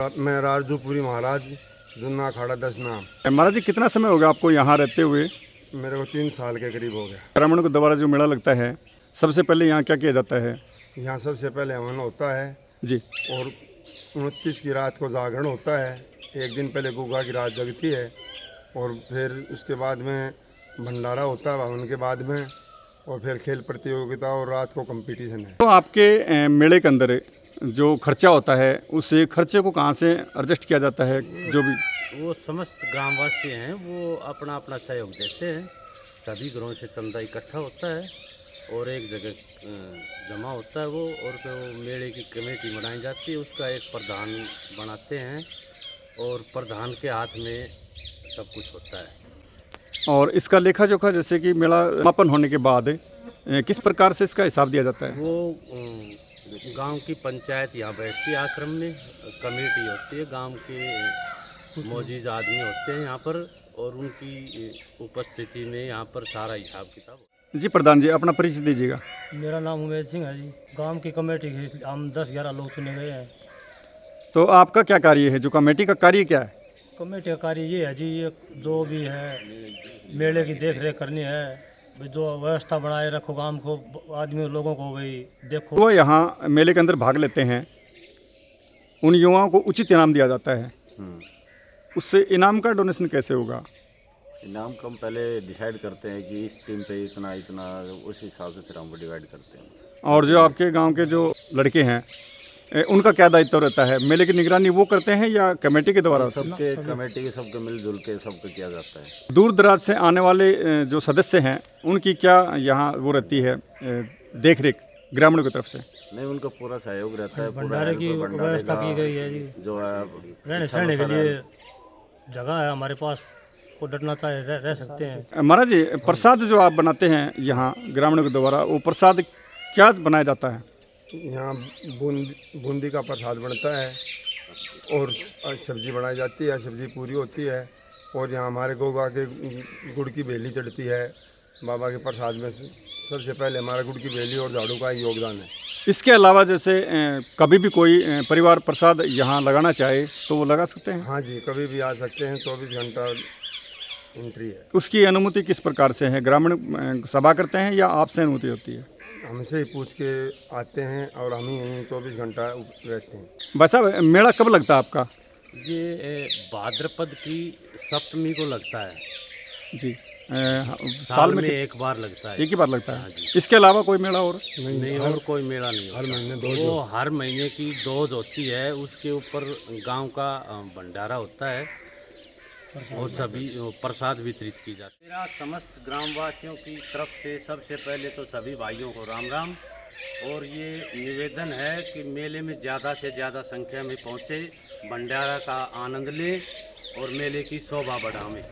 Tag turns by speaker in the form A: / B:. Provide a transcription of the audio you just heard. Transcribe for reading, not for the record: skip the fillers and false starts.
A: मैं राजदूपुरी महाराज जुन्ना अखाड़ा 10 नाम।
B: महाराज जी, कितना समय हो गया आपको यहाँ रहते हुए?
A: मेरे को 3 साल के करीब हो गया।
B: ग्रामीणों के द्वारा जो मेला लगता है, सबसे पहले यहाँ क्या किया जाता है?
A: यहाँ सबसे पहले हवन होता है
B: जी।
A: और 29 की रात को जागरण होता है। एक दिन पहले गुगा की रात जगती है और फिर उसके बाद में भंडारा होता है हवन के बाद में, और फिर खेल प्रतियोगिता और रात को कंपटीशन है।
B: तो आपके मेले के अंदर जो खर्चा होता है, उस खर्चे को कहाँ से एडजस्ट किया जाता है? जो भी
C: वो समस्त ग्रामवासी हैं वो अपना अपना सहयोग देते हैं। सभी घरों से चंदा इकट्ठा होता है और एक जगह जमा होता है वो, और फिर वो मेले की कमेटी बनाई जाती है। उसका एक प्रधान बनाते हैं और प्रधान के हाथ में सब कुछ होता है।
B: और इसका लेखा जोखा, जैसे कि मेला समापन होने के बाद किस प्रकार से इसका हिसाब दिया जाता है?
C: वो गांव की पंचायत यहाँ बैठती है, आश्रम में कमेटी होती है, गांव के मौजूद आदमी होते हैं यहाँ पर, और उनकी उपस्थिति में यहाँ पर सारा हिसाब किताब।
B: जी प्रधान जी, अपना परिचय दीजिएगा।
D: मेरा नाम उमेश सिंह है जी। गांव की कमेटी के हम 10-11 लोग चुने गए हैं।
B: तो आपका क्या कार्य है? जो कमेटी का कार्य क्या है?
D: कमेटी का कार्य ये है जी, ये जो भी है मेले की देख रेख करनी है, जो व्यवस्था बनाए रखो, गांव को आदमी लोगों को भाई देखो।
B: वो यहाँ मेले के अंदर भाग लेते हैं, उन युवाओं को उचित इनाम दिया जाता है। उससे इनाम का डोनेशन कैसे होगा?
E: इनाम का हम पहले डिसाइड करते हैं कि इस टीम पे इतना इतना, उस हिसाब से फिर हम डिवाइड करते हैं।
B: और जो आपके गांव के जो लड़के हैं, उनका क्या दायित्व रहता है? मेले की निगरानी वो करते हैं या कमेटी के द्वारा?
E: सबके कमेटी के सबके मिलजुल के सबको किया जाता है।
B: दूर दराज से आने वाले जो सदस्य हैं, उनकी क्या यहाँ वो रहती है देख रेख ग्रामीणों की तरफ से?
E: नहीं, उनका पूरा सहयोग रहता है।
D: भंडारे की व्यवस्था की गई है जी।
E: जो है
D: रहने सहने के लिए जगह है हमारे पास, को डरना चाहे रह सकते हैं।
B: महाराज जी, प्रसाद जो आप बनाते हैं यहाँ ग्रामीणों के द्वारा, वो प्रसाद क्या बनाया जाता है?
A: यहाँ बूंदी का प्रसाद बनता है और सब्जी बनाई जाती है, सब्जी पूरी होती है। और यहाँ हमारे गोगा के गुड़ की बेली चढ़ती है बाबा के प्रसाद में। सबसे पहले हमारा गुड़ की बेली और झाड़ू का ही योगदान है।
B: इसके अलावा जैसे कभी भी कोई परिवार प्रसाद यहाँ लगाना चाहे तो वो लगा सकते हैं?
A: हाँ जी, कभी भी आ सकते हैं, 24 घंटा एंट्री है।
B: उसकी अनुमति किस प्रकार से है? ग्रामीण सभा करते हैं या आपसे अनुमति होती है?
A: हमसे ही पूछ के आते हैं और हम ही यहीं 24 घंटा रहते हैं।
B: भाई साहब, मेला कब लगता है आपका?
C: ये भाद्रपद की सप्तमी को लगता है
B: जी।
C: साल में एक बार लगता है।
B: एक ही बार लगता है? इसके अलावा कोई मेला और?
C: नहीं, और कोई मेला नहीं
A: हर
C: होता।
A: महीने डोज
C: वो हर महीने की डोज होती है, उसके ऊपर गांव का भंडारा होता है और सभी प्रसाद वितरित की जाती है। मेरा समस्त ग्रामवासियों की तरफ से सबसे पहले तो सभी भाइयों को राम राम, और ये निवेदन है कि मेले में ज़्यादा से ज़्यादा संख्या में पहुँचे, भंडारा का आनंद लें और मेले की शोभा बढ़ावें।